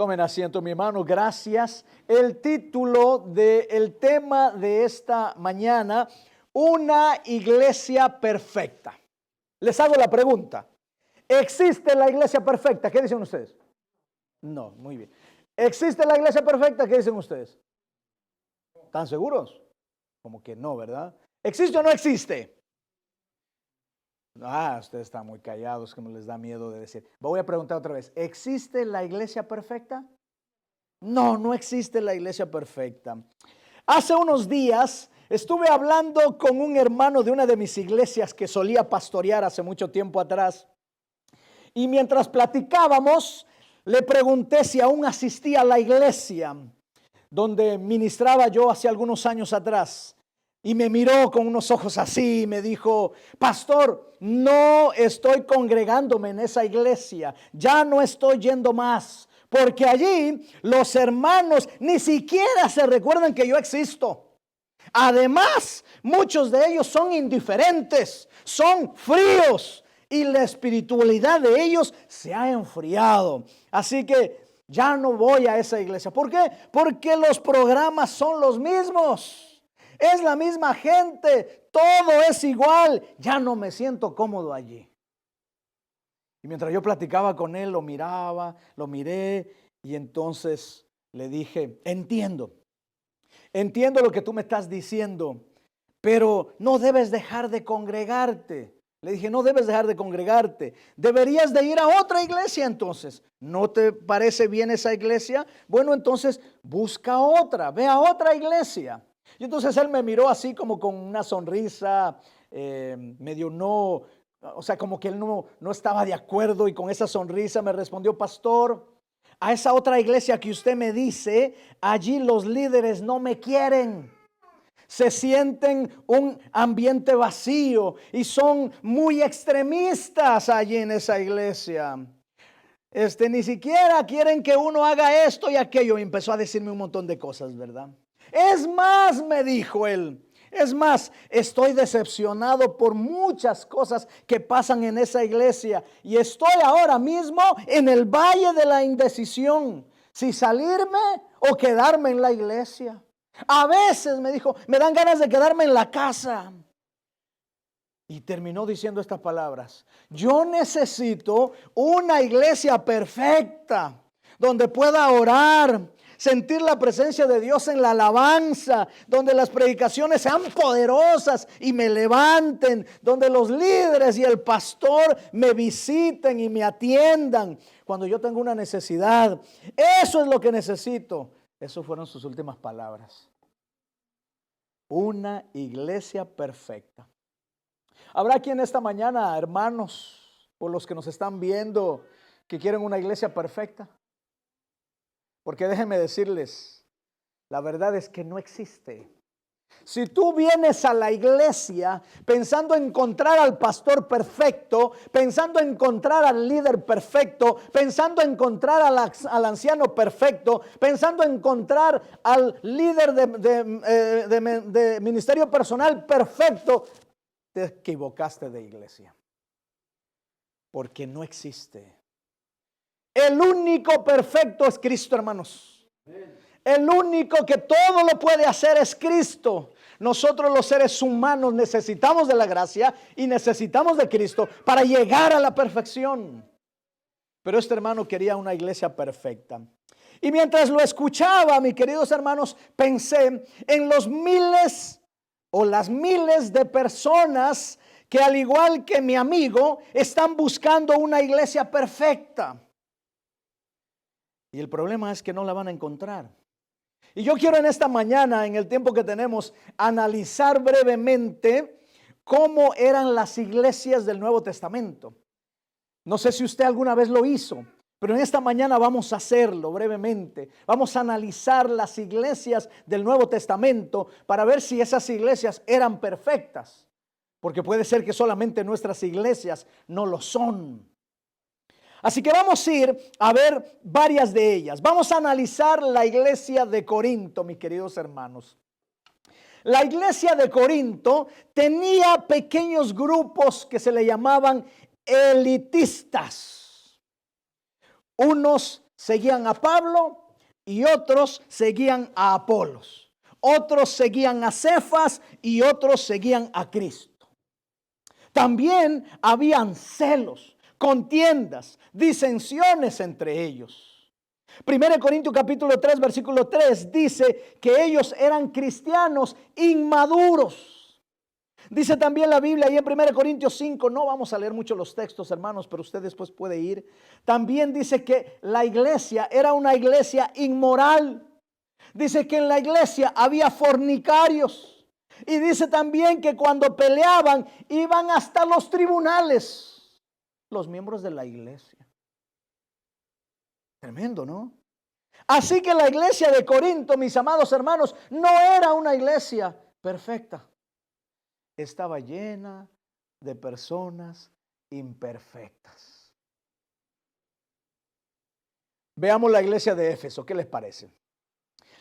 Tomen asiento, mi hermano, gracias. El título del tema de esta mañana, una iglesia perfecta. Les hago la pregunta, ¿existe la iglesia perfecta? ¿Qué dicen ustedes? No, muy bien. ¿Existe la iglesia perfecta? ¿Qué dicen ustedes? ¿Están seguros? Como que no, ¿verdad? ¿Existe o no existe? Ustedes están muy callados, que me les da miedo de decir. Voy a preguntar otra vez, ¿existe la iglesia perfecta? No, no existe la iglesia perfecta. Hace unos días estuve hablando con un hermano de una de mis iglesias que solía pastorear hace mucho tiempo atrás. Y mientras platicábamos, le pregunté si aún asistía a la iglesia donde ministraba yo hace algunos años atrás. Y me miró con unos ojos así y me dijo, pastor, no estoy congregándome en esa iglesia, ya no estoy yendo más, porque allí los hermanos ni siquiera se recuerdan que yo existo. Además, muchos de ellos son indiferentes, son fríos y la espiritualidad de ellos se ha enfriado. Así que ya no voy a esa iglesia. ¿Por qué? Porque los programas son los mismos. Es la misma gente, todo es igual, ya no me siento cómodo allí. Y mientras yo platicaba con él, lo miraba, lo miré y entonces le dije, entiendo lo que tú me estás diciendo, pero no debes dejar de congregarte. Le dije, no debes dejar de congregarte, deberías de ir a otra iglesia entonces. ¿No te parece bien esa iglesia? Bueno, entonces busca otra, ve a otra iglesia. Y entonces él me miró así como con una sonrisa, medio no, o sea, como que él no estaba de acuerdo, y con esa sonrisa me respondió, pastor, a esa otra iglesia que usted me dice, allí los líderes no me quieren. Se sienten un ambiente vacío y son muy extremistas allí en esa iglesia. Ni siquiera quieren que uno haga esto y aquello. Y empezó a decirme un montón de cosas, ¿verdad? Es más, me dijo él, es más, estoy decepcionado por muchas cosas que pasan en esa iglesia y estoy ahora mismo en el valle de la indecisión, si salirme o quedarme en la iglesia. A veces, me dijo, me dan ganas de quedarme en la casa. Y terminó diciendo estas palabras, yo necesito una iglesia perfecta donde pueda orar, sentir la presencia de Dios en la alabanza, donde las predicaciones sean poderosas y me levanten, donde los líderes y el pastor me visiten y me atiendan cuando yo tengo una necesidad. Eso es lo que necesito. Esas fueron sus últimas palabras. Una iglesia perfecta. Habrá aquí en esta mañana, hermanos, o los que nos están viendo, que quieren una iglesia perfecta. Porque déjenme decirles, la verdad es que no existe. Si tú vienes a la iglesia pensando encontrar al pastor perfecto, pensando encontrar al líder perfecto, pensando encontrar al anciano perfecto, pensando encontrar al líder de ministerio personal perfecto, te equivocaste de iglesia. Porque no existe. El único perfecto es Cristo, hermanos. El único que todo lo puede hacer es Cristo. Nosotros los seres humanos necesitamos de la gracia y necesitamos de Cristo para llegar a la perfección. Pero este hermano quería una iglesia perfecta. Y mientras lo escuchaba, mis queridos hermanos, pensé en los miles o las miles de personas que, al igual que mi amigo, están buscando una iglesia perfecta. Y el problema es que no la van a encontrar. Y yo quiero en esta mañana, en el tiempo que tenemos, analizar brevemente cómo eran las iglesias del Nuevo Testamento. No sé si usted alguna vez lo hizo, pero en esta mañana vamos a hacerlo brevemente. Vamos a analizar las iglesias del Nuevo Testamento para ver si esas iglesias eran perfectas. Porque puede ser que solamente nuestras iglesias no lo son. Así que vamos a ir a ver varias de ellas. Vamos a analizar la iglesia de Corinto, mis queridos hermanos. La iglesia de Corinto tenía pequeños grupos que se le llamaban elitistas. Unos seguían a Pablo y otros seguían a Apolos. Otros seguían a Cefas y otros seguían a Cristo. También habían celos, contiendas, disensiones entre ellos. 1 Corintios capítulo 3, versículo 3 dice que ellos eran cristianos inmaduros. Dice también la Biblia ahí en 1 Corintios 5, no vamos a leer mucho los textos, hermanos, pero usted después puede ir. También dice que la iglesia era una iglesia inmoral. Dice que en la iglesia había fornicarios. Y dice también que cuando peleaban iban hasta los tribunales los miembros de la iglesia. Tremendo, ¿no? Así que la iglesia de Corinto, mis amados hermanos, no era una iglesia perfecta. Estaba llena de personas imperfectas. Veamos la iglesia de Éfeso, ¿qué les parece?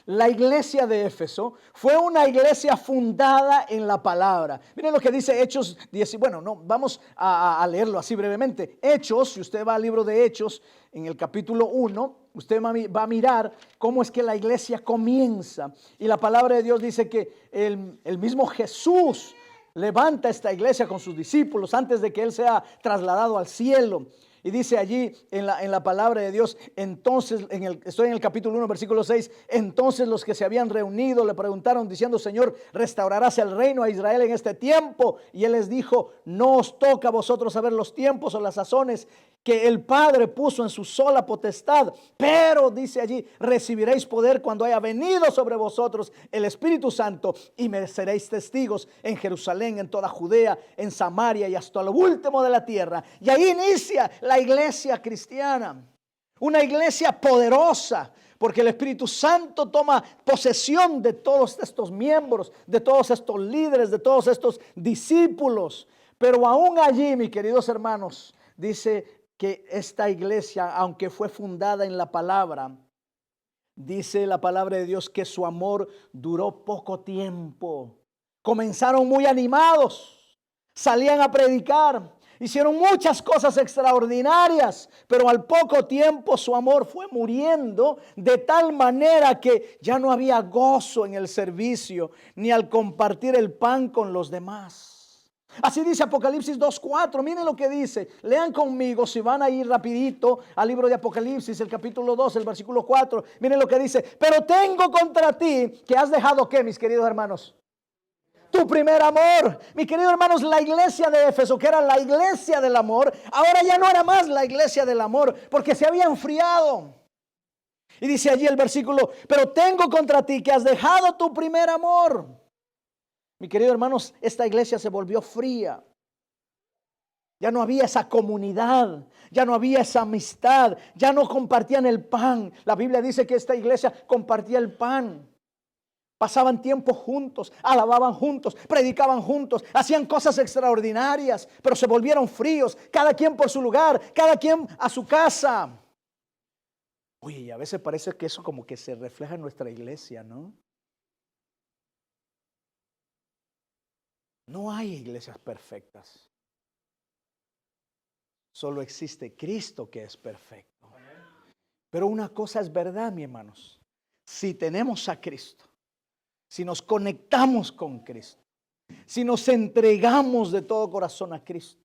La iglesia de Éfeso fue una iglesia fundada en la palabra. Miren lo que dice Hechos 10. Bueno, no, vamos a leerlo así brevemente. Hechos, si usted va al libro de Hechos, en el capítulo 1, usted va a mirar cómo es que la iglesia comienza. Y la palabra de Dios dice que el mismo Jesús levanta esta iglesia con sus discípulos antes de que Él sea trasladado al cielo. Y dice allí en la palabra de Dios, entonces, estoy en el capítulo 1, versículo 6, entonces los que se habían reunido le preguntaron diciendo, Señor, ¿restaurarás el reino a Israel en este tiempo? Y Él les dijo, no os toca a vosotros saber los tiempos o las sazones que el Padre puso en su sola potestad, pero dice allí, recibiréis poder cuando haya venido sobre vosotros el Espíritu Santo y me seréis testigos en Jerusalén, en toda Judea, en Samaria y hasta lo último de la tierra. Y ahí inicia la iglesia cristiana, una iglesia poderosa, porque el Espíritu Santo toma posesión de todos estos miembros, de todos estos líderes, de todos estos discípulos. Pero aún allí, mis queridos hermanos, dice que esta iglesia, aunque fue fundada en la palabra, dice la palabra de Dios que su amor duró poco tiempo. Comenzaron muy animados, salían a predicar, hicieron muchas cosas extraordinarias, pero al poco tiempo su amor fue muriendo de tal manera que ya no había gozo en el servicio ni al compartir el pan con los demás. Así dice Apocalipsis 2:4. Miren lo que dice. Lean conmigo si van a ir rapidito al libro de Apocalipsis, el capítulo 2, el versículo 4. Miren lo que dice. Pero tengo contra ti que has dejado, ¿qué, mis queridos hermanos? Tu primer amor. Mis queridos hermanos, la iglesia de Éfeso, que era la iglesia del amor, ahora ya no era más la iglesia del amor, porque se había enfriado. Y dice allí el versículo, pero tengo contra ti que has dejado tu primer amor. Mi querido hermanos, esta iglesia se volvió fría. Ya no había esa comunidad, ya no había esa amistad, ya no compartían el pan. La Biblia dice que esta iglesia compartía el pan. Pasaban tiempo juntos, alababan juntos, predicaban juntos, hacían cosas extraordinarias, pero se volvieron fríos, cada quien por su lugar, cada quien a su casa. Oye, y a veces parece que eso como que se refleja en nuestra iglesia, ¿no? No hay iglesias perfectas. Solo existe Cristo que es perfecto. Pero una cosa es verdad, mis hermanos. Si tenemos a Cristo, si nos conectamos con Cristo, si nos entregamos de todo corazón a Cristo,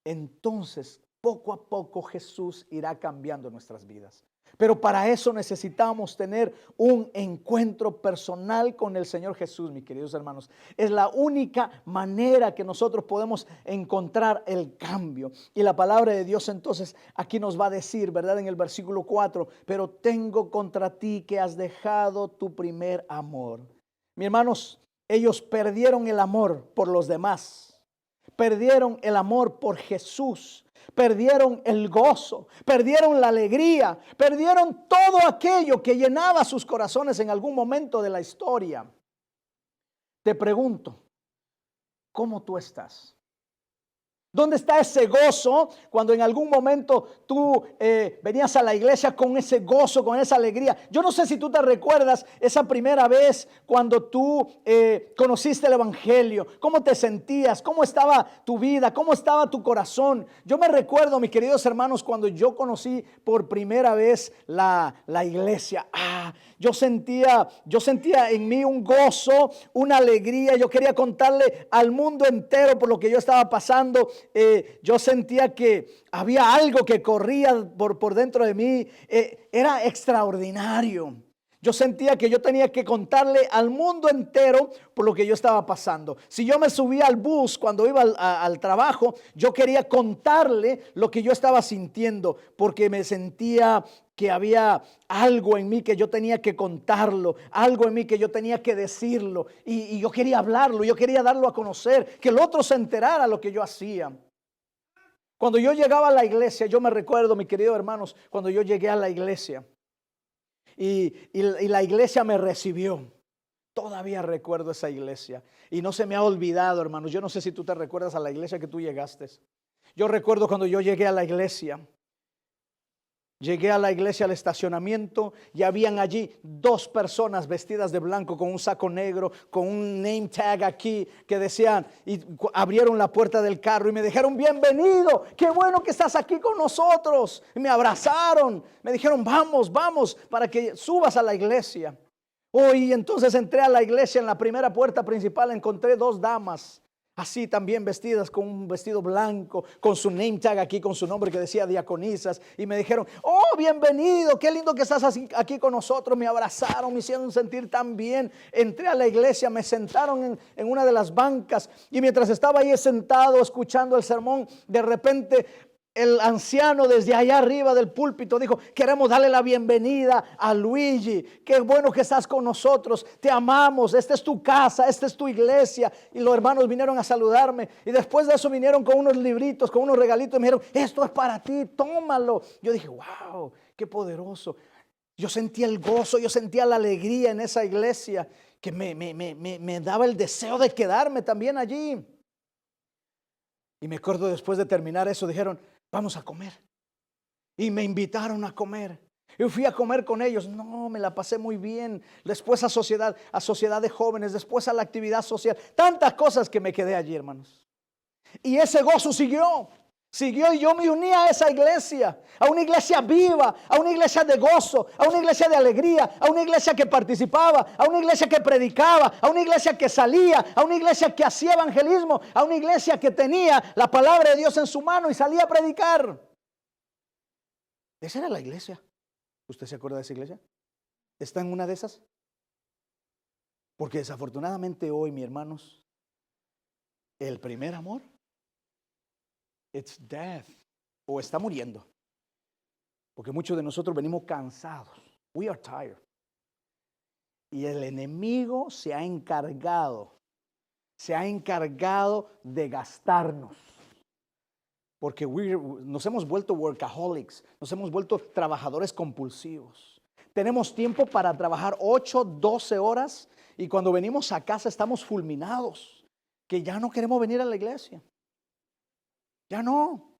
entonces poco a poco Jesús irá cambiando nuestras vidas. Pero para eso necesitamos tener un encuentro personal con el Señor Jesús, mis queridos hermanos. Es la única manera que nosotros podemos encontrar el cambio. Y la palabra de Dios entonces aquí nos va a decir, ¿verdad? En el versículo 4, pero tengo contra ti que has dejado tu primer amor. Mis hermanos, ellos perdieron el amor por los demás. Perdieron el amor por Jesús. Perdieron el gozo, perdieron la alegría, perdieron todo aquello que llenaba sus corazones en algún momento de la historia. Te pregunto, ¿cómo tú estás? ¿Dónde está ese gozo cuando en algún momento tú venías a la iglesia con ese gozo, con esa alegría? Yo no sé si tú te recuerdas esa primera vez cuando tú conociste el evangelio. ¿Cómo te sentías? ¿Cómo estaba tu vida? ¿Cómo estaba tu corazón? Yo me recuerdo, mis queridos hermanos, cuando yo conocí por primera vez la iglesia. Yo sentía en mí un gozo, una alegría. Yo quería contarle al mundo entero por lo que yo estaba pasando. Yo sentía que había algo que corría por dentro de mí. Era extraordinario. Yo sentía que yo tenía que contarle al mundo entero por lo que yo estaba pasando. Si yo me subía al bus cuando iba al trabajo, yo quería contarle lo que yo estaba sintiendo, porque me sentía que había algo en mí que yo tenía que contarlo, algo en mí que yo tenía que decirlo, y yo quería hablarlo, yo quería darlo a conocer, que el otro se enterara lo que yo hacía. Cuando yo llegaba a la iglesia, yo me recuerdo, mis queridos hermanos, cuando yo llegué a la iglesia, y la iglesia me recibió. Todavía recuerdo esa iglesia y no se me ha olvidado, hermanos. Yo no sé si tú te recuerdas a la iglesia que tú llegaste. Yo recuerdo cuando yo llegué a la iglesia. Llegué a la iglesia, al estacionamiento, y habían allí 2 personas vestidas de blanco con un saco negro, con un name tag aquí que decían, y abrieron la puerta del carro y me dijeron: bienvenido, qué bueno que estás aquí con nosotros. Y me abrazaron, me dijeron: vamos, vamos, para que subas a la iglesia. Y entonces entré a la iglesia. En la primera puerta principal encontré 2 damas. Así también vestidas con un vestido blanco, con su name tag aquí, con su nombre que decía diaconisas. Y me dijeron: oh, bienvenido, qué lindo que estás aquí con nosotros. Me abrazaron, me hicieron sentir tan bien. Entré a la iglesia, me sentaron en una de las bancas. Y mientras estaba ahí sentado escuchando el sermón, de repente el anciano desde allá arriba del púlpito dijo: queremos darle la bienvenida a Luigi. Qué bueno que estás con nosotros. Te amamos. Esta es tu casa, esta es tu iglesia. Y los hermanos vinieron a saludarme. Y después de eso vinieron con unos libritos, con unos regalitos. Y me dijeron: esto es para ti, tómalo. Yo dije: wow, qué poderoso. Yo sentía el gozo, yo sentía la alegría en esa iglesia, que me daba el deseo de quedarme también allí. Y me acuerdo, después de terminar eso, dijeron: vamos a comer. Y me invitaron a comer. Yo fui a comer con ellos. No, me la pasé muy bien. Después a sociedad de jóvenes. Después a la actividad social. Tantas cosas que me quedé allí, hermanos. Y ese gozo siguió. Siguió, y yo me uní a esa iglesia. A una iglesia viva. A una iglesia de gozo. A una iglesia de alegría. A una iglesia que participaba. A una iglesia que predicaba. A una iglesia que salía. A una iglesia que hacía evangelismo. A una iglesia que tenía la palabra de Dios en su mano y salía a predicar. Esa era la iglesia. ¿Usted se acuerda de esa iglesia? ¿Está en una de esas? Porque desafortunadamente hoy, mis hermanos, el primer amor, it's death, o está muriendo. Porque muchos de nosotros venimos cansados. We are tired. Y el enemigo se ha encargado de gastarnos. Porque nos hemos vuelto workaholics, nos hemos vuelto trabajadores compulsivos. Tenemos tiempo para trabajar 8, 12 horas y cuando venimos a casa estamos fulminados, que ya no queremos venir a la iglesia. Ya no.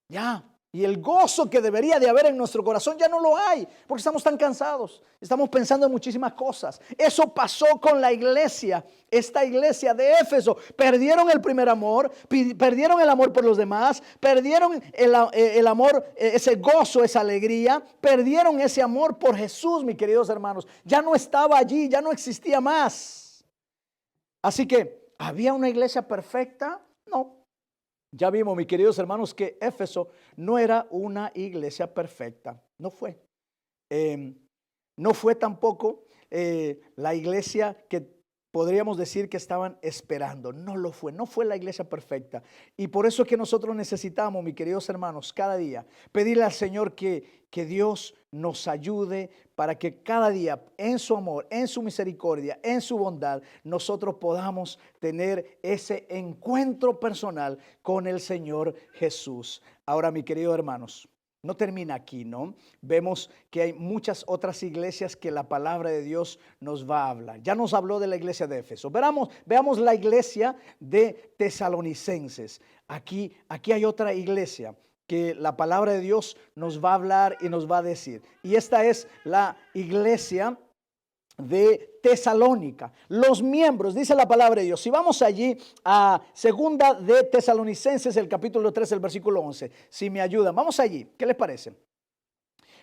Ya. Y el gozo que debería de haber en nuestro corazón ya no lo hay, porque estamos tan cansados. Estamos pensando en muchísimas cosas. Eso pasó con la iglesia, esta iglesia de Éfeso. Perdieron el primer amor, perdieron el amor por los demás, perdieron el amor, ese gozo, esa alegría. Perdieron ese amor por Jesús, mis queridos hermanos. Ya no estaba allí, ya no existía más. Así que, ¿había una iglesia perfecta? No. Ya vimos, mis queridos hermanos, que Éfeso no era una iglesia perfecta. No fue. No fue tampoco la iglesia que podríamos decir que estaban esperando. No lo fue. No fue la iglesia perfecta. Y por eso es que nosotros necesitamos, mis queridos hermanos, cada día pedirle al Señor que Dios nos ayude para que cada día en su amor, en su misericordia, en su bondad, nosotros podamos tener ese encuentro personal con el Señor Jesús. Ahora, mis queridos hermanos, no termina aquí, ¿no? Vemos que hay muchas otras iglesias que la palabra de Dios nos va a hablar. Ya nos habló de la iglesia de Éfeso. Veamos la iglesia de Tesalonicenses. Aquí hay otra iglesia que la palabra de Dios nos va a hablar y nos va a decir. Y esta es la iglesia de Tesalónica. Los miembros, dice la palabra de Dios. Si vamos allí a segunda de Tesalonicenses, el capítulo 3, el versículo 11. Si me ayudan, vamos allí. ¿Qué les parece?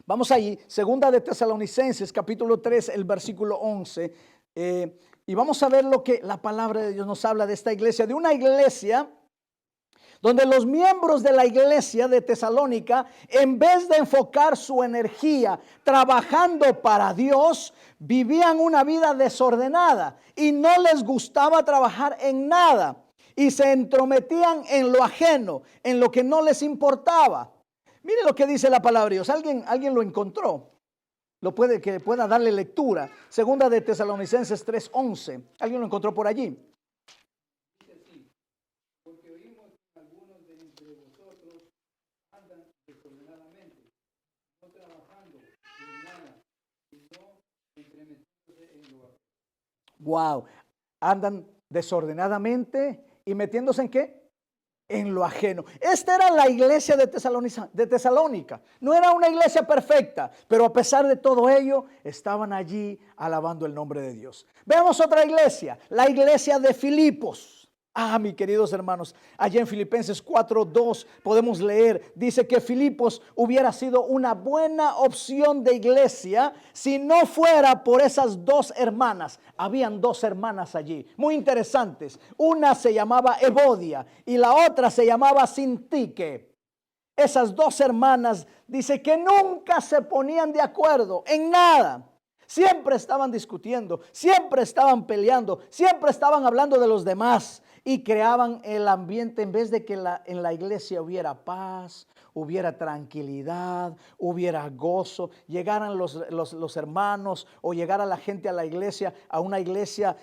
Vamos allí, segunda de Tesalonicenses, capítulo 3, el versículo 11. Y vamos a ver lo que la palabra de Dios nos habla de esta iglesia, de una iglesia donde los miembros de la iglesia de Tesalónica, en vez de enfocar su energía trabajando para Dios, vivían una vida desordenada y no les gustaba trabajar en nada y se entrometían en lo ajeno, en lo que no les importaba. Mire lo que dice la palabra de Dios. ¿Alguien lo encontró? Que pueda darle lectura. Segunda de Tesalonicenses 3:11. ¿Alguien lo encontró por allí? Wow, andan desordenadamente y metiéndose ¿en qué? En lo ajeno. Esta era la iglesia de Tesalónica. No era una iglesia perfecta, pero a pesar de todo ello, estaban allí alabando el nombre de Dios. Veamos otra iglesia, la iglesia de Filipos. Mis queridos hermanos, allá en Filipenses 4:2 podemos leer, dice que Filipos hubiera sido una buena opción de iglesia si no fuera por esas dos hermanas. Habían dos hermanas allí, muy interesantes. Una se llamaba Evodia y la otra se llamaba Sintique. Esas dos hermanas, dice que nunca se ponían de acuerdo en nada. Siempre estaban discutiendo, siempre estaban peleando, siempre estaban hablando de los demás. Y creaban el ambiente, en vez de que en la iglesia hubiera paz, hubiera tranquilidad, hubiera gozo, llegaran los hermanos o llegara la gente a la iglesia, a una iglesia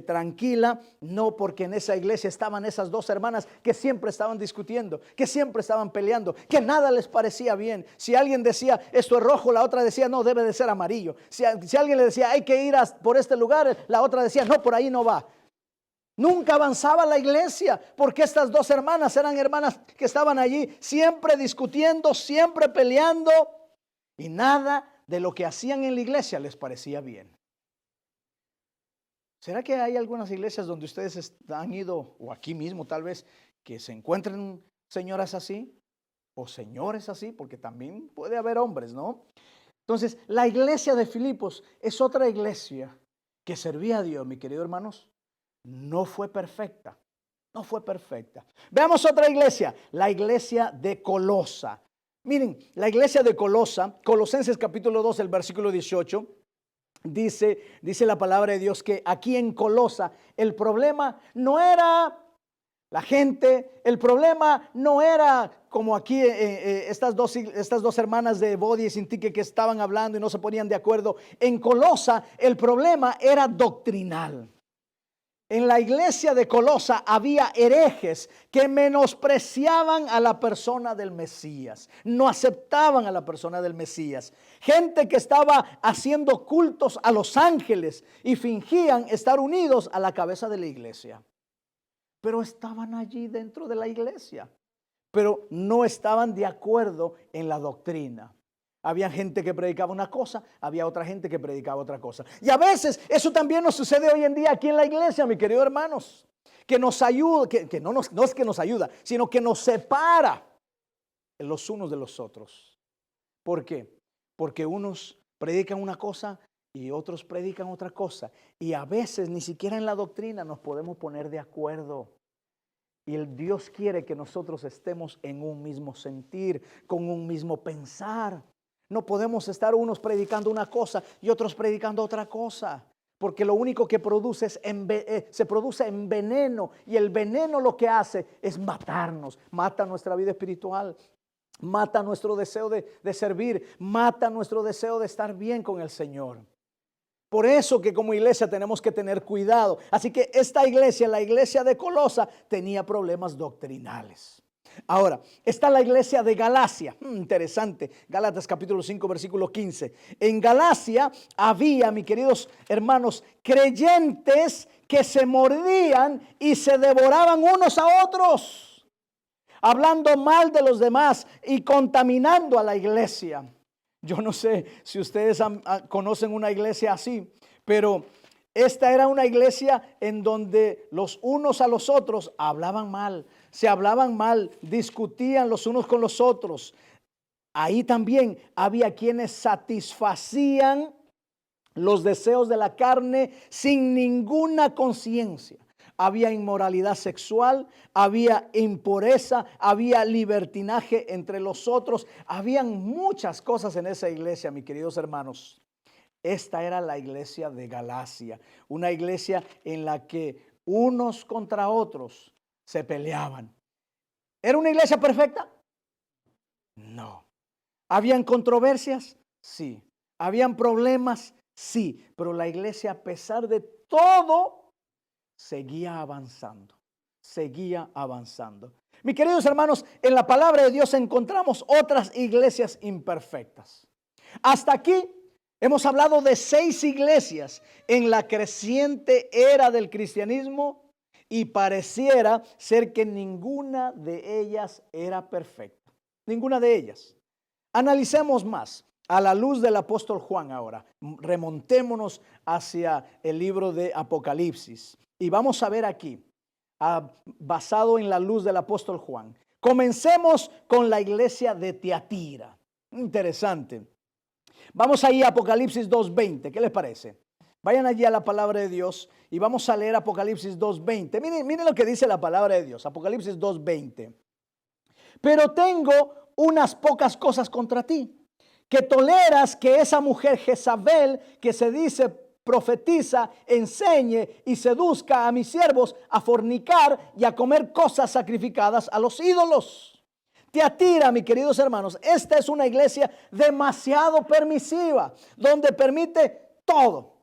tranquila. No, porque en esa iglesia estaban esas dos hermanas que siempre estaban discutiendo, que siempre estaban peleando, que nada les parecía bien. Si alguien decía esto es rojo, la otra decía no, debe de ser amarillo. Si alguien le decía hay que ir por este lugar, la otra decía no, por ahí no va. Nunca avanzaba la iglesia porque estas dos hermanas eran hermanas que estaban allí siempre discutiendo, siempre peleando y nada de lo que hacían en la iglesia les parecía bien. ¿Será que hay algunas iglesias donde ustedes han ido, o aquí mismo tal vez, que se encuentren señoras así o señores así? Porque también puede haber hombres, ¿no? Entonces, la iglesia de Filipos es otra iglesia que servía a Dios, mis queridos hermanos. No fue perfecta, no fue perfecta. Veamos otra iglesia, la iglesia de Colosa. Miren, la iglesia de Colosa, Colosenses capítulo 2, el versículo 18, dice la palabra de Dios que aquí en Colosa el problema no era la gente, el problema no era como aquí estas dos hermanas de Evodia y Sintique que estaban hablando y no se ponían de acuerdo. En Colosa el problema era doctrinal. En la iglesia de Colosa había herejes que menospreciaban a la persona del Mesías, no aceptaban a la persona del Mesías. Gente que estaba haciendo cultos a los ángeles y fingían estar unidos a la cabeza de la iglesia. Pero estaban allí dentro de la iglesia, pero no estaban de acuerdo en la doctrina. Había gente que predicaba una cosa, había otra gente que predicaba otra cosa. Y a veces eso también nos sucede hoy en día aquí en la iglesia, mis queridos hermanos. Que nos ayuda, que no es que nos ayuda, sino que nos separa los unos de los otros. ¿Por qué? Porque unos predican una cosa y otros predican otra cosa. Y a veces ni siquiera en la doctrina nos podemos poner de acuerdo. Y el Dios quiere que nosotros estemos en un mismo sentir, con un mismo pensar. No podemos estar unos predicando una cosa y otros predicando otra cosa, porque lo único que produce se produce en veneno, y el veneno lo que hace es matarnos, mata nuestra vida espiritual, mata nuestro deseo de servir, mata nuestro deseo de estar bien con el Señor. Por eso que como iglesia tenemos que tener cuidado. Así que esta iglesia, la iglesia de Colosa, tenía problemas doctrinales. Ahora, está la iglesia de Galacia. Interesante. Gálatas capítulo 5, versículo 15. En Galacia había, mis queridos hermanos, creyentes que se mordían y se devoraban unos a otros, hablando mal de los demás y contaminando a la iglesia. Yo no sé si ustedes conocen una iglesia así, pero esta era una iglesia en donde los unos a los otros hablaban mal, se hablaban mal, discutían los unos con los otros. Ahí también había quienes satisfacían los deseos de la carne sin ninguna conciencia. Había inmoralidad sexual, había impureza, había libertinaje entre los otros. Habían muchas cosas en esa iglesia, mis queridos hermanos. Esta era la iglesia de Galacia, una iglesia en la que unos contra otros se peleaban. ¿Era una iglesia perfecta? No. ¿Habían controversias? Sí. ¿Habían problemas? Sí. Pero la iglesia, a pesar de todo, seguía avanzando. Seguía avanzando. Mis queridos hermanos, en la palabra de Dios encontramos otras iglesias imperfectas. Hasta aquí hemos hablado de 6 iglesias en la creciente era del cristianismo y pareciera ser que ninguna de ellas era perfecta. Ninguna de ellas. Analicemos más a la luz del apóstol Juan ahora. Remontémonos hacia el libro de Apocalipsis. Y vamos a ver aquí, basado en la luz del apóstol Juan. Comencemos con la iglesia de Tiatira. Interesante. Vamos ahí a Apocalipsis 2:20. ¿Qué les parece? Vayan allí a la palabra de Dios y vamos a leer Apocalipsis 2:20. Miren lo que dice la palabra de Dios. Apocalipsis 2:20. Pero tengo unas pocas cosas contra ti, que toleras que esa mujer Jezabel, que se dice profetiza, enseñe y seduzca a mis siervos a fornicar y a comer cosas sacrificadas a los ídolos. Tiatira, mis queridos hermanos, esta es una iglesia demasiado permisiva, donde permite todo.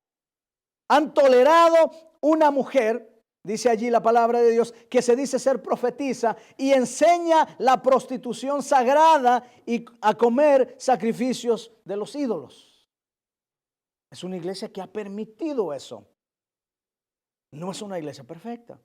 Han tolerado una mujer, dice allí la palabra de Dios, que se dice ser profetisa y enseña la prostitución sagrada y a comer sacrificios de los ídolos. Es una iglesia que ha permitido eso. No es una iglesia perfecta.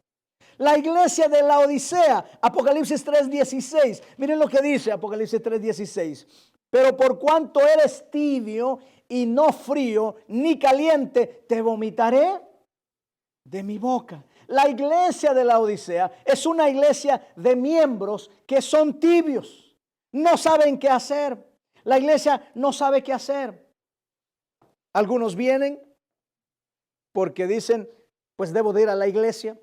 La iglesia de la Odisea, Apocalipsis 3:16. Miren lo que dice Apocalipsis 3:16. Pero por cuanto eres tibio y no frío ni caliente, te vomitaré de mi boca. La iglesia de la Odisea es una iglesia de miembros que son tibios. No saben qué hacer. La iglesia no sabe qué hacer. Algunos vienen porque dicen, pues debo de ir a la iglesia.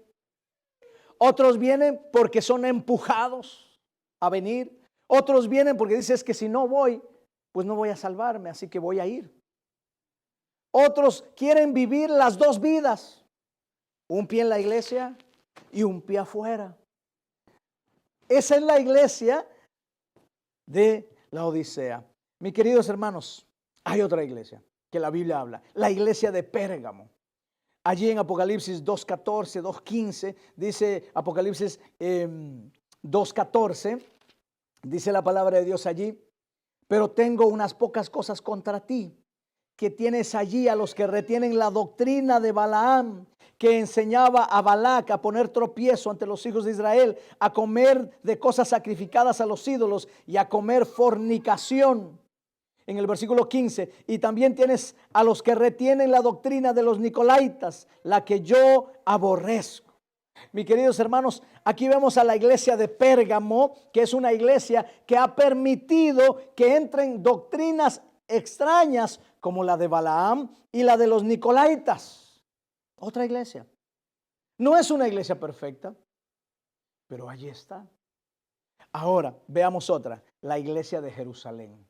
Otros vienen porque son empujados a venir. Otros vienen porque dicen, es que si no voy, pues no voy a salvarme, así que voy a ir. Otros quieren vivir las dos vidas. Un pie en la iglesia y un pie afuera. Esa es la iglesia de la Odisea. Mis queridos hermanos, hay otra iglesia que la Biblia habla. La iglesia de Pérgamo. Allí en Apocalipsis 2:14, 2:15, dice Apocalipsis 2:14, dice la palabra de Dios allí, pero tengo unas pocas cosas contra ti, que tienes allí a los que retienen la doctrina de Balaam, que enseñaba a Balac a poner tropiezo ante los hijos de Israel, a comer de cosas sacrificadas a los ídolos y a comer fornicación. En el versículo 15, y también tienes a los que retienen la doctrina de los Nicolaitas, la que yo aborrezco. Mis queridos hermanos, aquí vemos a la iglesia de Pérgamo, que es una iglesia que ha permitido que entren doctrinas extrañas como la de Balaam y la de los Nicolaitas. Otra iglesia. No es una iglesia perfecta, pero allí está. Ahora, veamos otra, la iglesia de Jerusalén.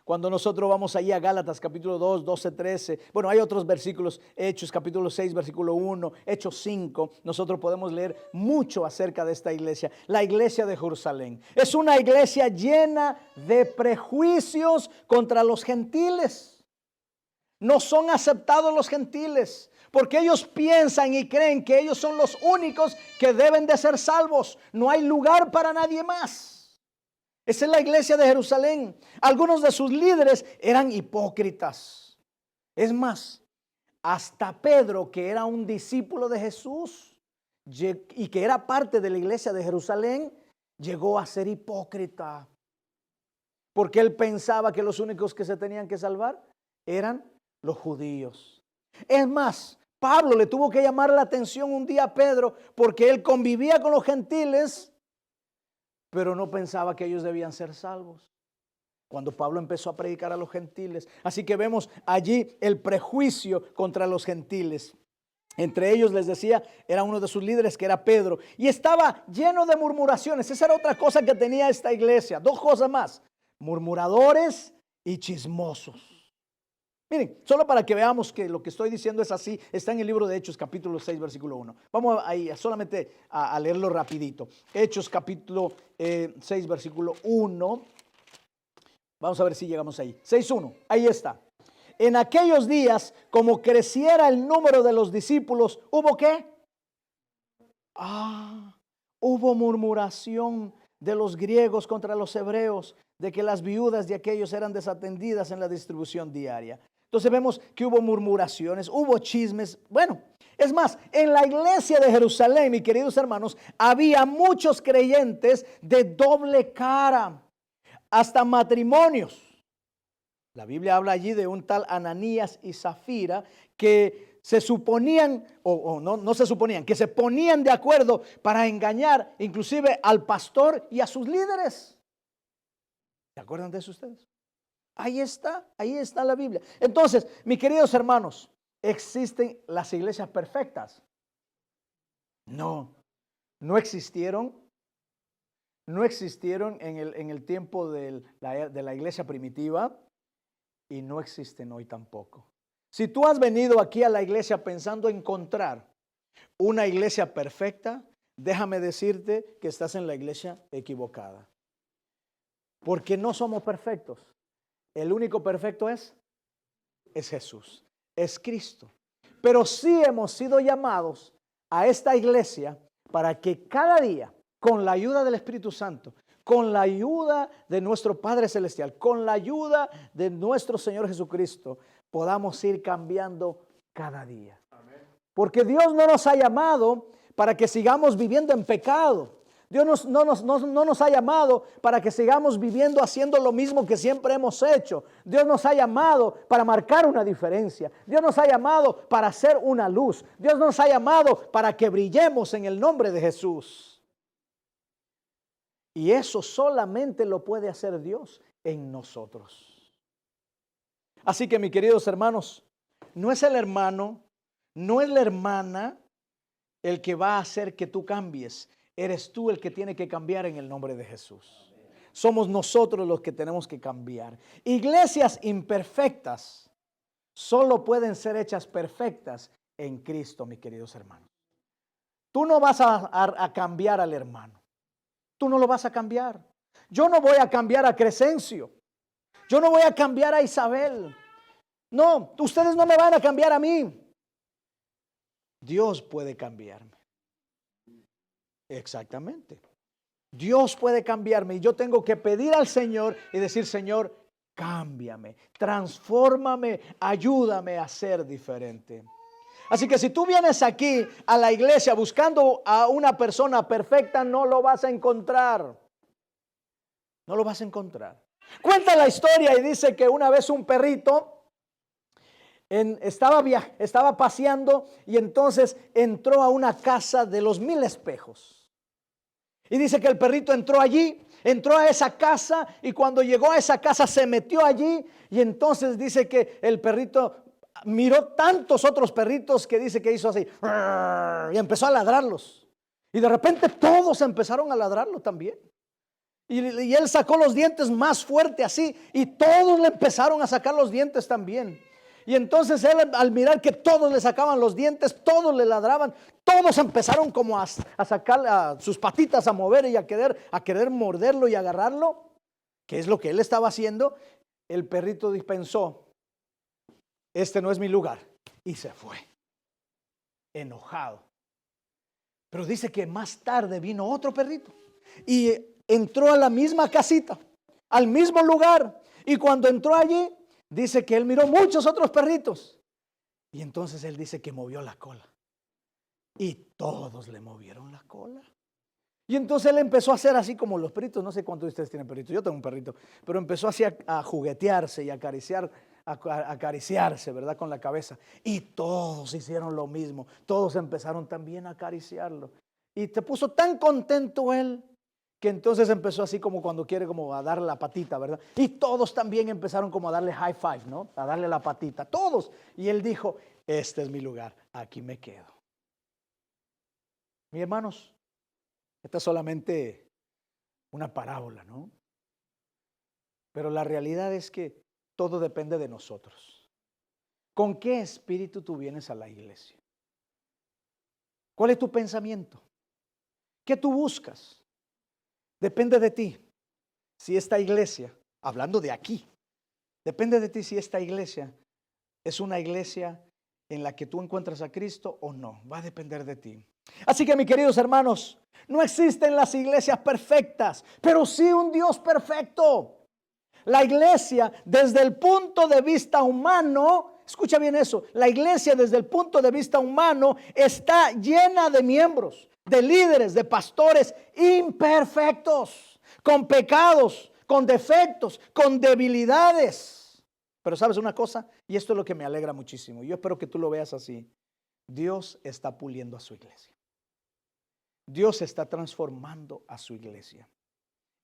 Cuando nosotros vamos allí a Gálatas capítulo 2, 12, 13, bueno, hay otros versículos, Hechos capítulo 6, versículo 1, Hechos 5, nosotros podemos leer mucho acerca de esta iglesia, la iglesia de Jerusalén. Es una iglesia llena de prejuicios contra los gentiles. No son aceptados los gentiles, porque ellos piensan y creen que ellos son los únicos que deben de ser salvos. No hay lugar para nadie más. Esa es la iglesia de Jerusalén. Algunos de sus líderes eran hipócritas. Es más, hasta Pedro, que era un discípulo de Jesús y que era parte de la iglesia de Jerusalén, llegó a ser hipócrita. Porque él pensaba que los únicos que se tenían que salvar eran los judíos. Es más, Pablo le tuvo que llamar la atención un día a Pedro porque él convivía con los gentiles, pero no pensaba que ellos debían ser salvos. Cuando Pablo empezó a predicar a los gentiles. Así que vemos allí el prejuicio contra los gentiles. Entre ellos, les decía, era uno de sus líderes que era Pedro. Y estaba lleno de murmuraciones. Esa era otra cosa que tenía esta iglesia. Dos cosas más: murmuradores y chismosos. Miren, solo para que veamos que lo que estoy diciendo es así, está en el libro de Hechos, capítulo 6, versículo 1. Vamos ahí solamente a leerlo rapidito. Hechos, capítulo 6, versículo 1. Vamos a ver si llegamos ahí. 6:1, ahí está. En aquellos días, como creciera el número de los discípulos, ¿hubo qué? Hubo murmuración de los griegos contra los hebreos, de que las viudas de aquellos eran desatendidas en la distribución diaria. Entonces vemos que hubo murmuraciones, hubo chismes. Bueno, es más, en la iglesia de Jerusalén, mis queridos hermanos, había muchos creyentes de doble cara, hasta matrimonios. La Biblia habla allí de un tal Ananías y Zafira que se suponían, o no se suponían, que se ponían de acuerdo para engañar inclusive al pastor y a sus líderes. ¿Se acuerdan de eso ustedes? Ahí está la Biblia. Entonces, mis queridos hermanos, ¿existen las iglesias perfectas? No existieron. No existieron en el tiempo de la iglesia primitiva y no existen hoy tampoco. Si tú has venido aquí a la iglesia pensando encontrar una iglesia perfecta, déjame decirte que estás en la iglesia equivocada. Porque no somos perfectos. El único perfecto es Jesús, es Cristo. Pero sí hemos sido llamados a esta iglesia para que cada día, con la ayuda del Espíritu Santo, con la ayuda de nuestro Padre Celestial, con la ayuda de nuestro Señor Jesucristo, podamos ir cambiando cada día. Porque Dios no nos ha llamado para que sigamos viviendo en pecado. Dios no nos ha llamado para que sigamos viviendo haciendo lo mismo que siempre hemos hecho. Dios nos ha llamado para marcar una diferencia. Dios nos ha llamado para ser una luz. Dios nos ha llamado para que brillemos en el nombre de Jesús. Y eso solamente lo puede hacer Dios en nosotros. Así que, mis queridos hermanos, no es el hermano, no es la hermana el que va a hacer que tú cambies. Eres tú el que tiene que cambiar en el nombre de Jesús. Somos nosotros los que tenemos que cambiar. Iglesias imperfectas solo pueden ser hechas perfectas en Cristo, mis queridos hermanos. Tú no vas a cambiar al hermano. Tú no lo vas a cambiar. Yo no voy a cambiar a Crescencio. Yo no voy a cambiar a Isabel. No, ustedes no me van a cambiar a mí. Dios puede cambiarme. Exactamente. Dios puede cambiarme y yo tengo que pedir al Señor y decir: Señor, cámbiame, transfórmame, ayúdame a ser diferente. Así que si tú vienes aquí a la iglesia buscando a una persona perfecta, no lo vas a encontrar. No lo vas a encontrar. Cuenta la historia y dice que una vez un perrito estaba paseando y entonces entró a una casa de los 1000 espejos. Y dice que el perrito entró a esa casa, y cuando llegó a esa casa se metió allí, y entonces dice que el perrito miró tantos otros perritos que dice que hizo así y empezó a ladrarlos. Y de repente todos empezaron a ladrarlo también. Y él sacó los dientes más fuerte así, y todos le empezaron a sacar los dientes también. Y entonces él, al mirar que todos le sacaban los dientes, todos le ladraban, todos empezaron como a sacar sus patitas, a mover y a querer morderlo y agarrarlo, que es lo que él estaba haciendo. El perrito pensó: este no es mi lugar, y se fue, enojado. Pero dice que más tarde vino otro perrito y entró a la misma casita, al mismo lugar. Y cuando entró allí, dice que él miró muchos otros perritos. Y entonces él dice que movió la cola. Y todos le movieron la cola. Y entonces él empezó a hacer así como los perritos. No sé cuántos de ustedes tienen perritos. Yo tengo un perrito. Pero empezó así a juguetearse y a acariciarse, ¿verdad? Con la cabeza. Y todos hicieron lo mismo. Todos empezaron también a acariciarlo. Y se puso tan contento él, que entonces empezó así como cuando quiere como a darle la patita, ¿verdad? Y todos también empezaron como a darle high five, ¿no? A darle la patita, todos. Y él dijo, este es mi lugar, aquí me quedo. Mis hermanos, esta es solamente una parábola, ¿no? Pero la realidad es que todo depende de nosotros. ¿Con qué espíritu tú vienes a la iglesia? ¿Cuál es tu pensamiento? ¿Qué tú buscas? Depende de ti. Si esta iglesia, hablando de aquí, depende de ti si esta iglesia es una iglesia en la que tú encuentras a Cristo o no. Va a depender de ti. Así que, mis queridos hermanos, no existen las iglesias perfectas, pero sí un Dios perfecto. La iglesia, desde el punto de vista humano, escucha bien eso, la iglesia desde el punto de vista humano está llena de miembros, de líderes, de pastores imperfectos, con pecados, con defectos, con debilidades. Pero ¿sabes una cosa? Y esto es lo que me alegra muchísimo. Yo espero que tú lo veas así. Dios está puliendo a su iglesia. Dios está transformando a su iglesia.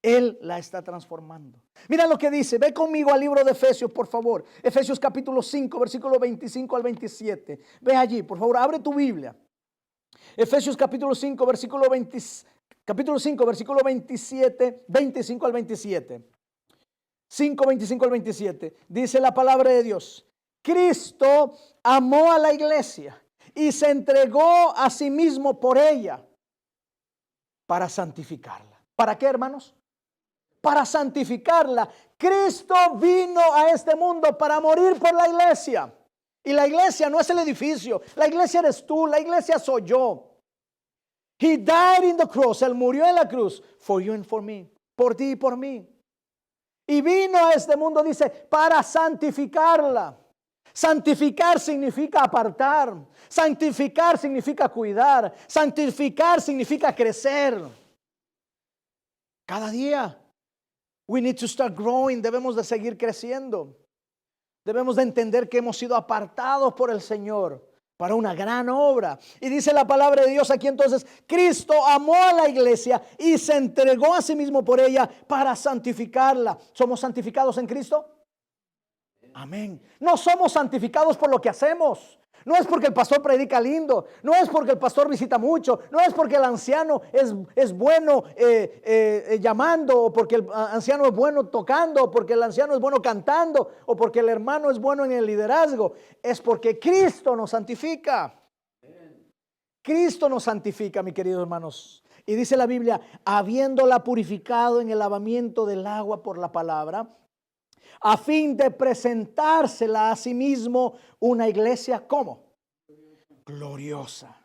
Él la está transformando. Mira lo que dice. Ve conmigo al libro de Efesios, por favor. Efesios capítulo 5, versículo 25 al 27. Ve allí, por favor, abre tu Biblia. Efesios capítulo 5, versículo 27, 25 al 27. 5, 25 al 27. Dice la palabra de Dios. Cristo amó a la iglesia y se entregó a sí mismo por ella para santificarla. ¿Para qué, hermanos? Para santificarla. Cristo vino a este mundo para morir por la iglesia. Y la iglesia no es el edificio. La iglesia eres tú. La iglesia soy yo. He died in the cross. Él murió en la cruz. For you and for me. Por ti y por mí. Y vino a este mundo, dice, para santificarla. Santificar significa apartar. Santificar significa cuidar. Santificar significa crecer. Cada día. We need to start growing. Debemos de seguir creciendo. Debemos de entender que hemos sido apartados por el Señor para una gran obra. Y dice la palabra de Dios aquí entonces, Cristo amó a la iglesia y se entregó a sí mismo por ella para santificarla. ¿Somos santificados en Cristo? Amén. No somos santificados por lo que hacemos. No es porque el pastor predica lindo, no es porque el pastor visita mucho, no es porque el anciano es bueno llamando, o porque el anciano es bueno tocando, o porque el anciano es bueno cantando, o porque el hermano es bueno en el liderazgo. Es porque Cristo nos santifica. Cristo nos santifica, mis queridos hermanos. Y dice la Biblia, habiéndola purificado en el lavamiento del agua por la palabra, a fin de presentársela a sí mismo una iglesia, ¿cómo? Gloriosa.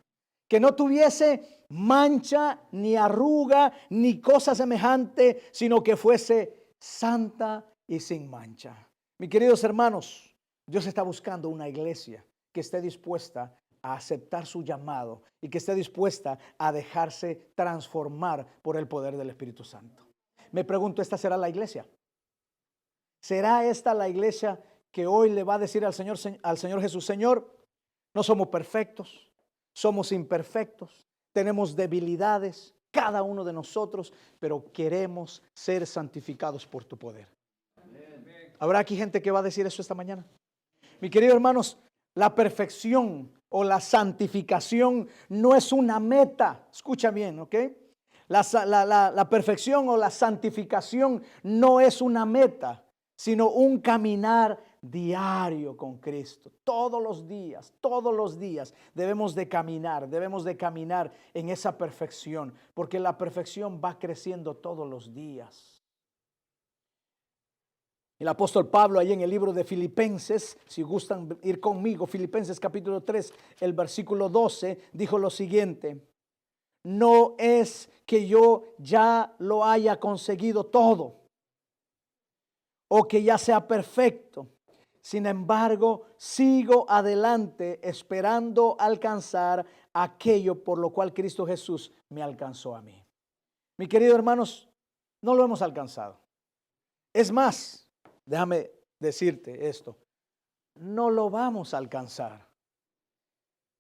Que no tuviese mancha, ni arruga, ni cosa semejante, sino que fuese santa y sin mancha. Mis queridos hermanos, Dios está buscando una iglesia que esté dispuesta a aceptar su llamado y que esté dispuesta a dejarse transformar por el poder del Espíritu Santo. Me pregunto, ¿esta será la iglesia? ¿Será esta la iglesia que hoy le va a decir al Señor Jesús, Señor, no somos perfectos, somos imperfectos, tenemos debilidades, cada uno de nosotros, pero queremos ser santificados por tu poder? ¿Habrá aquí gente que va a decir eso esta mañana? Mis queridos hermanos, la perfección o la santificación no es una meta. Escucha bien, ¿ok? La perfección o la santificación no es una meta, sino un caminar diario con Cristo. Todos los días debemos de caminar en esa perfección, porque la perfección va creciendo todos los días. El apóstol Pablo, ahí en el libro de Filipenses, si gustan ir conmigo, Filipenses capítulo 3, el versículo 12, dijo lo siguiente: no es que yo ya lo haya conseguido todo o que ya sea perfecto. Sin embargo, sigo adelante esperando alcanzar aquello por lo cual Cristo Jesús me alcanzó a mí. Mi querido hermanos, no lo hemos alcanzado. Es más, déjame decirte esto, no lo vamos a alcanzar,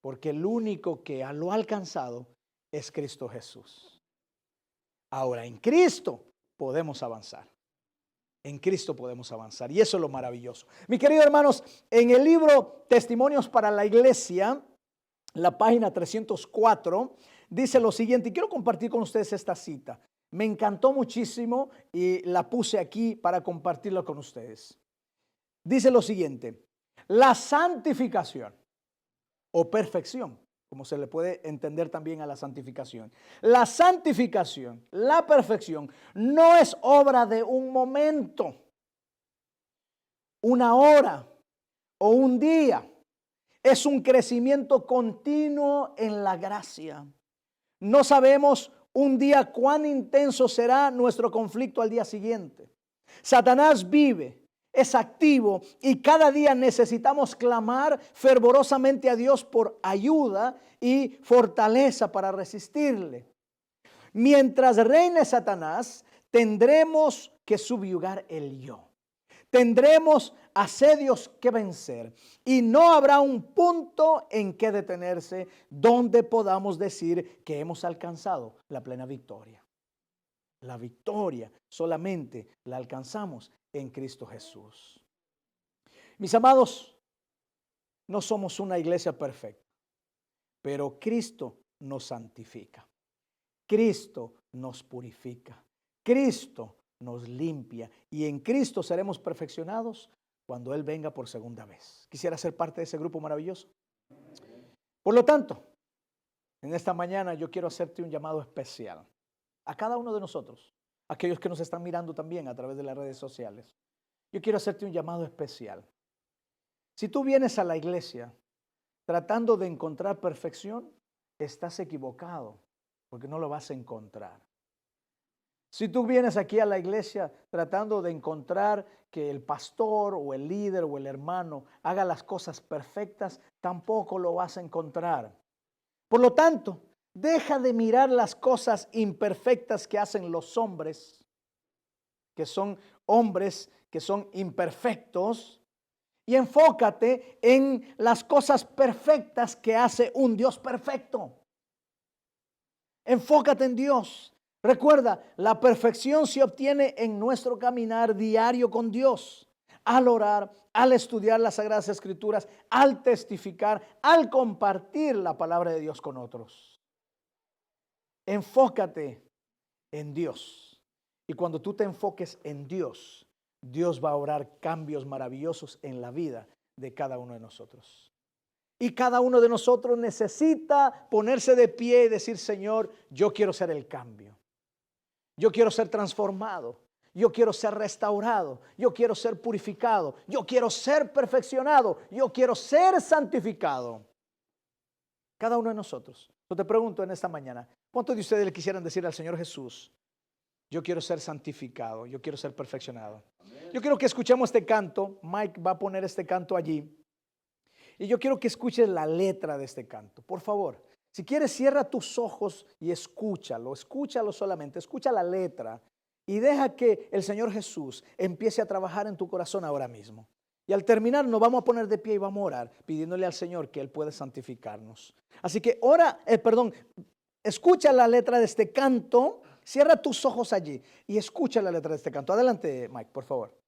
porque el único que lo ha alcanzado es Cristo Jesús. Ahora, en Cristo podemos avanzar. En Cristo podemos avanzar, y eso es lo maravilloso. Mis queridos hermanos, en el libro Testimonios para la Iglesia, la página 304, dice lo siguiente, y quiero compartir con ustedes esta cita. Me encantó muchísimo y la puse aquí para compartirla con ustedes. Dice lo siguiente, la santificación o perfección, como se le puede entender también a la santificación. La santificación, la perfección, no es obra de un momento, una hora o un día. Es un crecimiento continuo en la gracia. No sabemos un día cuán intenso será nuestro conflicto al día siguiente. Satanás vive, es activo y cada día necesitamos clamar fervorosamente a Dios por ayuda y fortaleza para resistirle. Mientras reine Satanás, tendremos que subyugar el yo. Tendremos asedios que vencer y no habrá un punto en que detenerse donde podamos decir que hemos alcanzado la plena victoria. La victoria solamente la alcanzamos en Cristo Jesús. Mis amados, no somos una iglesia perfecta, pero Cristo nos santifica. Cristo nos purifica. Cristo nos limpia y en Cristo seremos perfeccionados cuando Él venga por segunda vez. Quisiera ser parte de ese grupo maravilloso. Por lo tanto, en esta mañana yo quiero hacerte un llamado especial a cada uno de nosotros, aquellos que nos están mirando también a través de las redes sociales. Yo quiero hacerte un llamado especial. Si tú vienes a la iglesia tratando de encontrar perfección, estás equivocado porque no lo vas a encontrar. Si tú vienes aquí a la iglesia tratando de encontrar que el pastor o el líder o el hermano haga las cosas perfectas, tampoco lo vas a encontrar. Por lo tanto, deja de mirar las cosas imperfectas que hacen los hombres, que son hombres que son imperfectos, y enfócate en las cosas perfectas que hace un Dios perfecto. Enfócate en Dios. Recuerda, la perfección se obtiene en nuestro caminar diario con Dios, al orar, al estudiar las Sagradas Escrituras, al testificar, al compartir la palabra de Dios con otros. Enfócate en Dios. Y cuando tú te enfoques en Dios, Dios va a obrar cambios maravillosos en la vida de cada uno de nosotros. Y cada uno de nosotros necesita ponerse de pie y decir, Señor, yo quiero ser el cambio. Yo quiero ser transformado. Yo quiero ser restaurado. Yo quiero ser purificado. Yo quiero ser perfeccionado. Yo quiero ser santificado. Cada uno de nosotros. Yo te pregunto en esta mañana, ¿cuántos de ustedes le quisieran decir al Señor Jesús, yo quiero ser santificado, yo quiero ser perfeccionado? Amén. Yo quiero que escuchemos este canto. Mike va a poner este canto allí. Y yo quiero que escuches la letra de este canto. Por favor, si quieres, cierra tus ojos y escúchalo solamente. Escucha la letra y deja que el Señor Jesús empiece a trabajar en tu corazón ahora mismo. Y al terminar nos vamos a poner de pie y vamos a orar pidiéndole al Señor que Él pueda santificarnos. Así que escucha la letra de este canto, cierra tus ojos allí y escucha la letra de este canto. Adelante, Mike, por favor.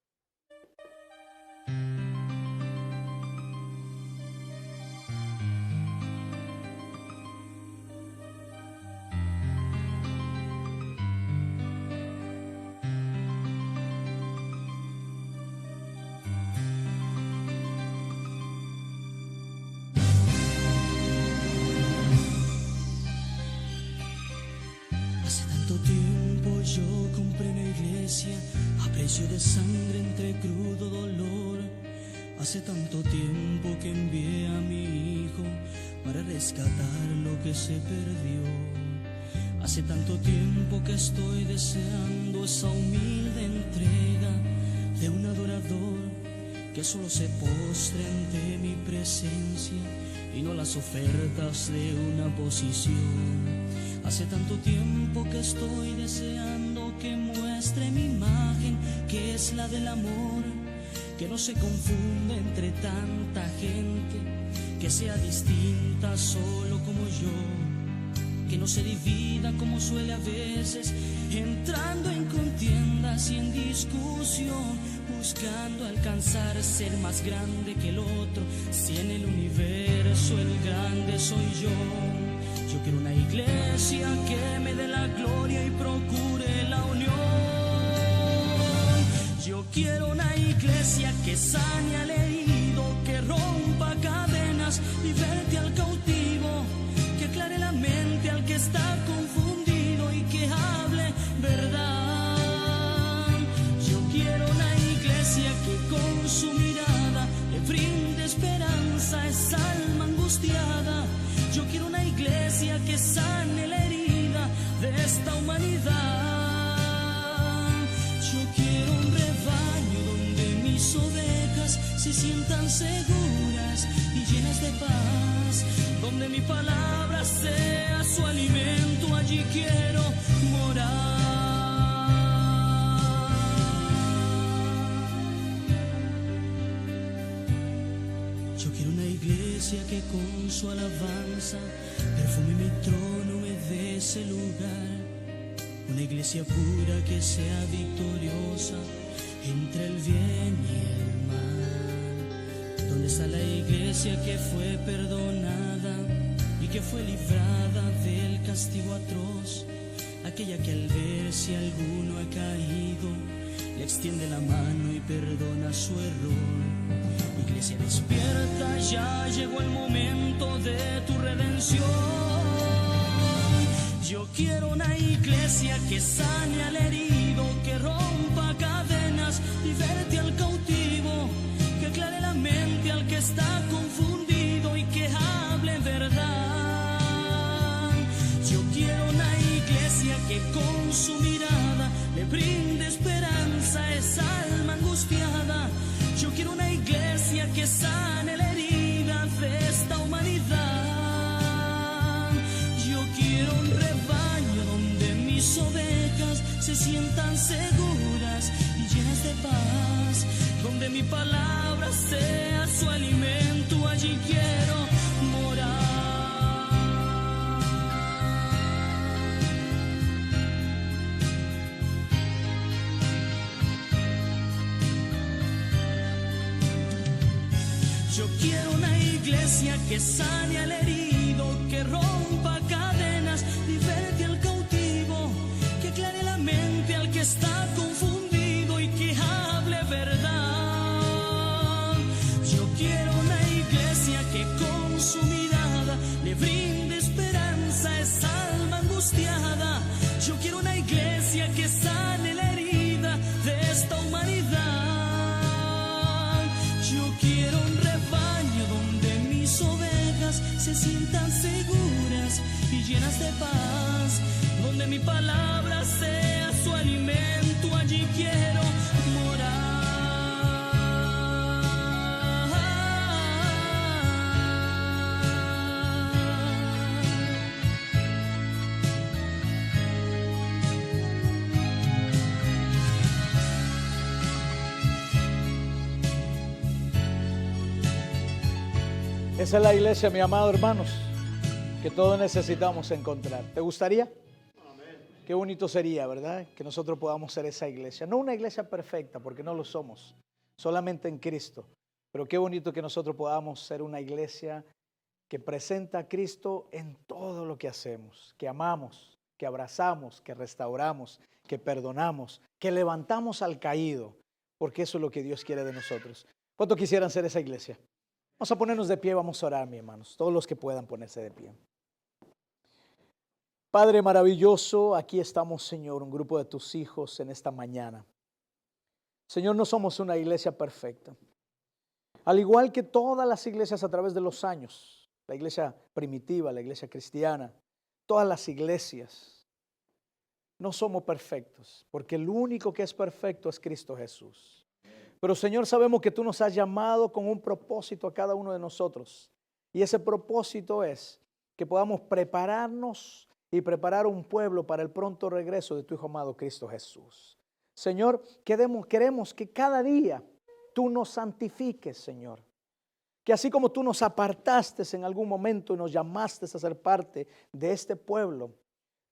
A precio de sangre entre crudo dolor, hace tanto tiempo que envié a mi hijo para rescatar lo que se perdió. Hace tanto tiempo que estoy deseando esa humilde entrega de un adorador que solo se postre ante mi presencia y no las ofertas de una posición. Hace tanto tiempo que estoy deseando que muestre mi imagen, que es la del amor, que no se confunda entre tanta gente, que sea distinta solo como yo, que no se divida como suele a veces, entrando en contiendas y en discusión, buscando alcanzar ser más grande que el otro, si en el universo el grande soy yo. Yo quiero una iglesia que me dé la gloria y procure la unión. Yo quiero una iglesia que sane al herido, que rompa cadenas, liberte al cautivo, que aclare la mente al que está confundido y que hable verdad. Yo quiero una iglesia que con su mirada le brinde esperanza a esa alma angustiada. Yo quiero una iglesia que sane la herida de esta humanidad. Yo quiero un rebaño donde mis ovejas se sientan seguras y llenas de paz, donde mi palabra sea su alimento, allí quiero morar. Yo quiero una iglesia que con su alabanza perfume mi trono, me dé ese lugar. Una iglesia pura que sea victoriosa entre el bien y el mal. Donde está la iglesia que fue perdonada y que fue librada del castigo atroz. Aquella que al ver si alguno ha caído le extiende la mano y perdona su error. Iglesia despierta, ya llegó el momento de tu redención. Yo quiero una iglesia que sane al herido, que rompa cadenas, liberte al cautivo, que aclare la mente al que está confundido y que hable verdad. Yo quiero una iglesia que con su mirada le brinde esperanza a esa alma angustiada. Yo quiero una iglesia que sane la herida de esta humanidad. Yo quiero un rebaño donde mis ovejas se sientan seguras y llenas de paz, donde mi palabra sea su alimento, allí quiero morar. Yo quiero una iglesia que sane al herido, que rompa cadenas, liberte al cautivo, que aclare la mente al que está confundido y que hable verdad. Yo quiero una iglesia que con su mirada le brinde esperanza a esa alma angustiada. Yo quiero una iglesia que sane la herida de esta humanidad. Yo quiero un rebaño donde mis ovejas se sientan seguras y llenas de paz, donde mi palabra sea su alimento, allí quiero morar. Esa es la iglesia, mi amado hermanos, que todos necesitamos encontrar. ¿Te gustaría? Qué bonito sería, ¿verdad? Que nosotros podamos ser esa iglesia. No una iglesia perfecta, porque no lo somos, solamente en Cristo. Pero qué bonito que nosotros podamos ser una iglesia que presenta a Cristo en todo lo que hacemos, que amamos, que abrazamos, que restauramos, que perdonamos, que levantamos al caído, porque eso es lo que Dios quiere de nosotros. ¿Cuántos quisieran ser esa iglesia? Vamos a ponernos de pie, vamos a orar, mis hermanos, todos los que puedan ponerse de pie. Padre maravilloso, aquí estamos, Señor, un grupo de tus hijos en esta mañana. Señor, no somos una iglesia perfecta. Al igual que todas las iglesias a través de los años, la iglesia primitiva, la iglesia cristiana, todas las iglesias no somos perfectos, porque el único que es perfecto es Cristo Jesús. Pero Señor, sabemos que tú nos has llamado con un propósito a cada uno de nosotros. Y ese propósito es que podamos prepararnos y preparar un pueblo para el pronto regreso de tu Hijo amado Cristo Jesús. Señor, queremos que cada día tú nos santifiques, Señor. Que así como tú nos apartaste en algún momento y nos llamaste a ser parte de este pueblo,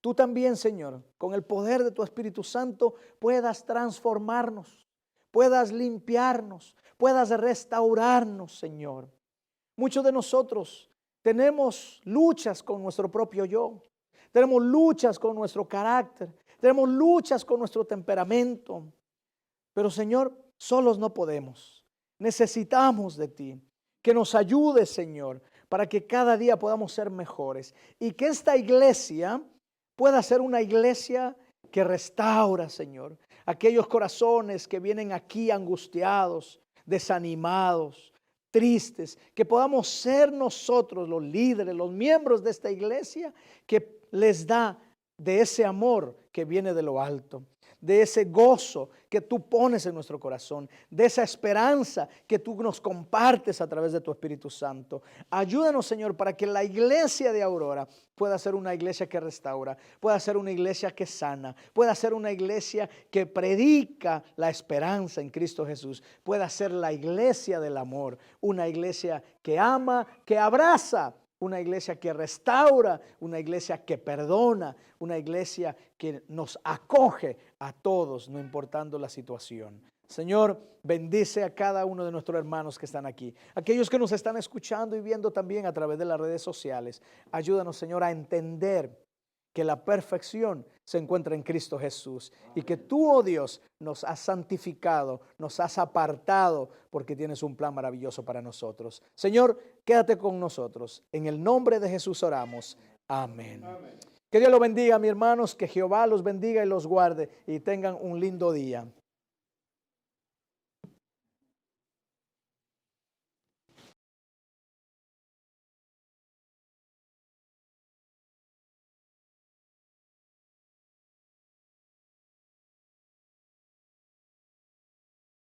tú también, Señor, con el poder de tu Espíritu Santo puedas transformarnos, puedas limpiarnos, puedas restaurarnos, Señor. Muchos de nosotros tenemos luchas con nuestro propio yo, tenemos luchas con nuestro carácter, tenemos luchas con nuestro temperamento, pero Señor, solos no podemos. Necesitamos de ti, que nos ayudes, Señor, para que cada día podamos ser mejores y que esta iglesia pueda ser una iglesia que restaura, Señor, aquellos corazones que vienen aquí angustiados, desanimados, tristes, que podamos ser nosotros los líderes, los miembros de esta iglesia que les da de ese amor que viene de lo alto, de ese gozo que tú pones en nuestro corazón, de esa esperanza que tú nos compartes a través de tu Espíritu Santo. Ayúdanos, Señor, para que la iglesia de Aurora pueda ser una iglesia que restaura, pueda ser una iglesia que sana, pueda ser una iglesia que predica la esperanza en Cristo Jesús, pueda ser la iglesia del amor, una iglesia que ama, que abraza, una iglesia que restaura, una iglesia que perdona, una iglesia que nos acoge a todos, no importando la situación. Señor, bendice a cada uno de nuestros hermanos que están aquí, aquellos que nos están escuchando y viendo también a través de las redes sociales. Ayúdanos, Señor, a entender que la perfección se encuentra en Cristo Jesús y que tú, oh Dios, nos has santificado, nos has apartado porque tienes un plan maravilloso para nosotros. Señor, quédate con nosotros. En el nombre de Jesús oramos. Amén. Amén. Que Dios los bendiga, mis hermanos, que Jehová los bendiga y los guarde y tengan un lindo día.